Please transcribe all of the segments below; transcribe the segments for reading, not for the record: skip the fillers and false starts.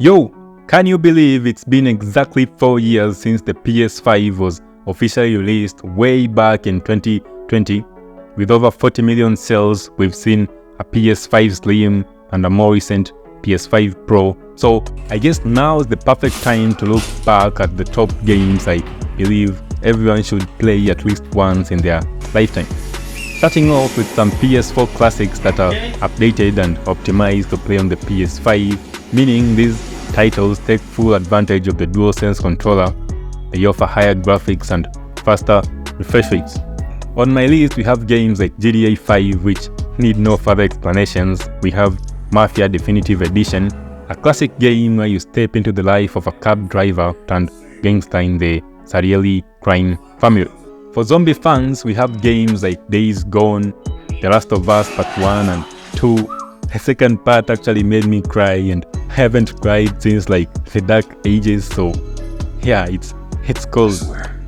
Yo, can you believe it's been exactly 4 years since the PS5 was officially released way back in 2020? With over 40 million sales, we've seen a PS5 Slim and a more recent PS5 Pro. So I guess now is the perfect time to look back at the top games I believe everyone should play at least once in their lifetime. Starting off with some PS4 Classics that are updated and optimized to play on the PS5, meaning these titles take full advantage of the DualSense controller. They offer higher graphics and faster refresh rates. On my list, we have games like GTA 5, which need no further explanations. We have Mafia Definitive Edition, a classic game where you step into the life of a cab driver turned gangster in the Sarieli crime family. For zombie fans, we have games like Days Gone, The Last of Us Part 1 and 2. The second part actually made me cry, and I haven't cried since like the dark ages, so yeah, it's cool.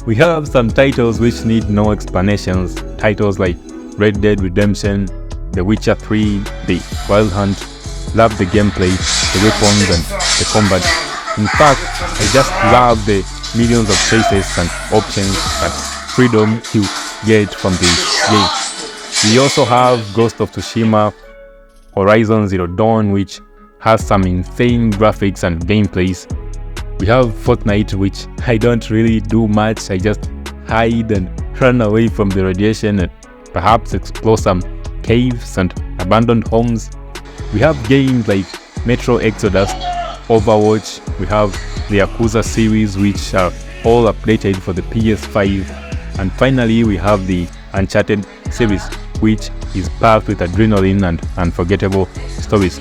We have some titles which need no explanations, titles like Red Dead Redemption, The Witcher 3, The Wild Hunt. Love the gameplay, the weapons and the combat. In fact, I just love the millions of choices and options and freedom you get from the game. We also have Ghost of Tsushima, Horizon Zero Dawn, which has some insane graphics and gameplays. We have Fortnite, which I don't really do much. I just hide and run away from the radiation and perhaps explore some caves and abandoned homes. We have games like Metro Exodus, Overwatch. We have the Yakuza series, which are all updated for the PS5. And finally, we have the Uncharted series, which is packed with adrenaline and unforgettable stories.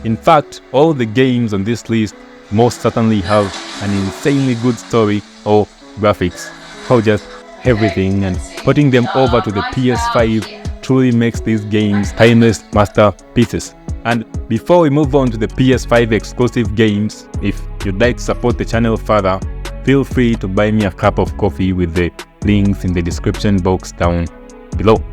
In fact, all the games on this list most certainly have an insanely good story or graphics or just everything, and putting them over to the PS5 truly makes these games timeless masterpieces. And before we move on to the PS5 exclusive games, if you'd like to support the channel further, feel free to buy me a cup of coffee with the links in the description box down below.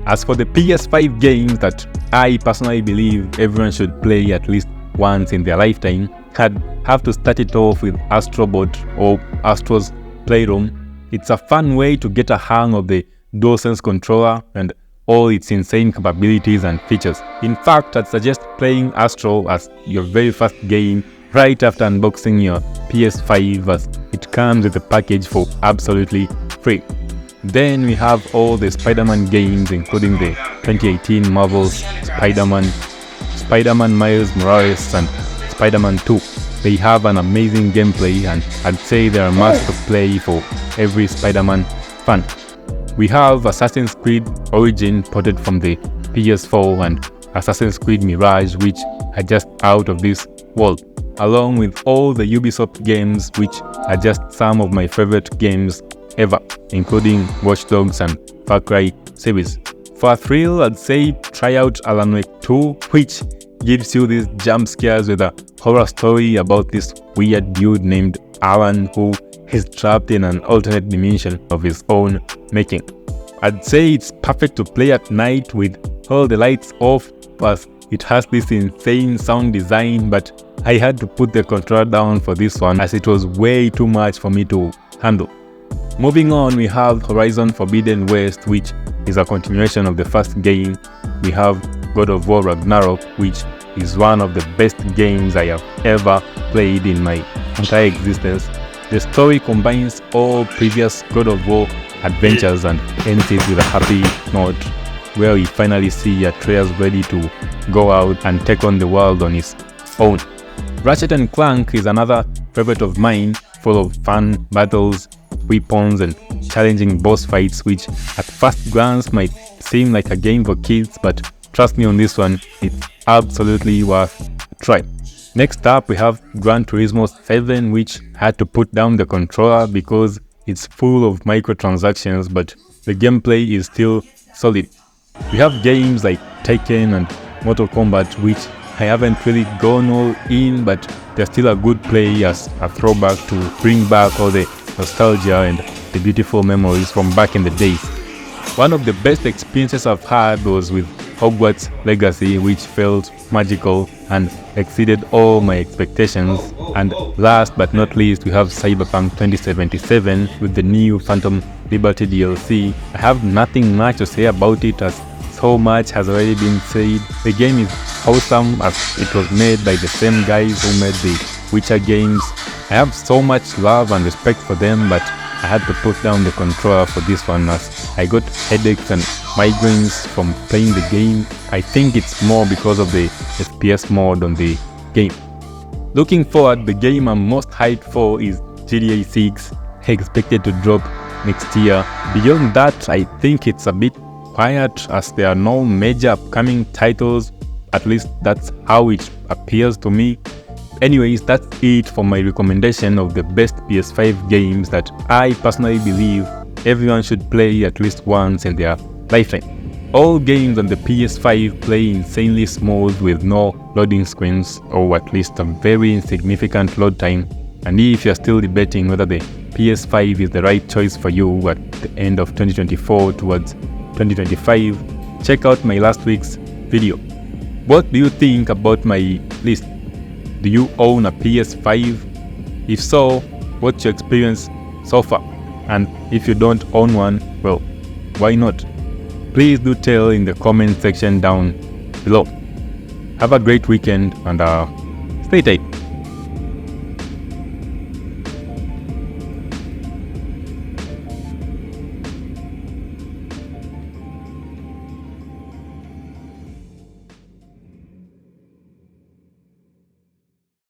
As for the PS5 games that I personally believe everyone should play at least once in their lifetime, I'd have to start it off with Astrobot or Astro's Playroom. It's a fun way to get a hang of the DualSense controller and all its insane capabilities and features. In fact, I'd suggest playing Astro as your very first game right after unboxing your PS5, as it comes with a package for absolutely free. Then we have all the Spider-Man games, including the 2018 Marvel's Spider-Man, Spider-Man Miles Morales and Spider-Man 2. They have an amazing gameplay, and I'd say they're a must-play for every Spider-Man fan. We have Assassin's Creed Origin ported from the PS4 and Assassin's Creed Mirage, which are just out of this world, along with all the Ubisoft games, which are just some of my favorite games ever, including Watch Dogs and Far Cry series. For a thrill, I'd say try out Alan Wake 2, which gives you these jump scares with a horror story about this weird dude named Allan who is trapped in an alternate dimension of his own making. I'd say it's perfect to play at night with all the lights off, as it has this insane sound design, but I had to put the controller down for this one as it was way too much for me to handle. Moving on, we have Horizon Forbidden West, which is a continuation of the first game. We have God of War Ragnarok, which is one of the best games I have ever played in my entire existence. The story combines all previous God of War adventures and ends it with a happy note, where we finally see Atreus ready to go out and take on the world on his own. Ratchet & Clank is another favorite of mine, full of fun battles, weapons and challenging boss fights, which at first glance might seem like a game for kids, but trust me on this one, it's absolutely worth a try. Next up, we have Gran Turismo 7, which had to put down the controller because it's full of microtransactions, but the gameplay is still solid. We have games like Tekken and Mortal Kombat, which I haven't really gone all in, but they're still a good play as a throwback to bring back all the nostalgia and the beautiful memories from back in the days. One of the best experiences I've had was with Hogwarts Legacy, which felt magical and exceeded all my expectations. And last but not least, we have Cyberpunk 2077 with the new Phantom Liberty DLC. I have nothing much to say about it as so much has already been said. The game is awesome as it was made by the same guys who made the Witcher games. I have so much love and respect for them, but I had to put down the controller for this one as I got headaches and migraines from playing the game. I think it's more because of the FPS mode on the game. Looking forward, the game I'm most hyped for is GTA 6, expected to drop next year. Beyond that, I think it's a bit quiet as there are no major upcoming titles, at least that's how it appears to me. Anyways, that's it for my recommendation of the best PS5 games that I personally believe everyone should play at least once in their lifetime. All games on the PS5 play insanely smooth with no loading screens, or at least a very insignificant load time. And if you're still debating whether the PS5 is the right choice for you at the end of 2024 towards 2025, check out my last week's video. What do you think about my list? Do you own a PS5? If so, what's your experience so far? And if you don't own one, well, why not? Please do tell in the comment section down below. Have a great weekend and stay tight.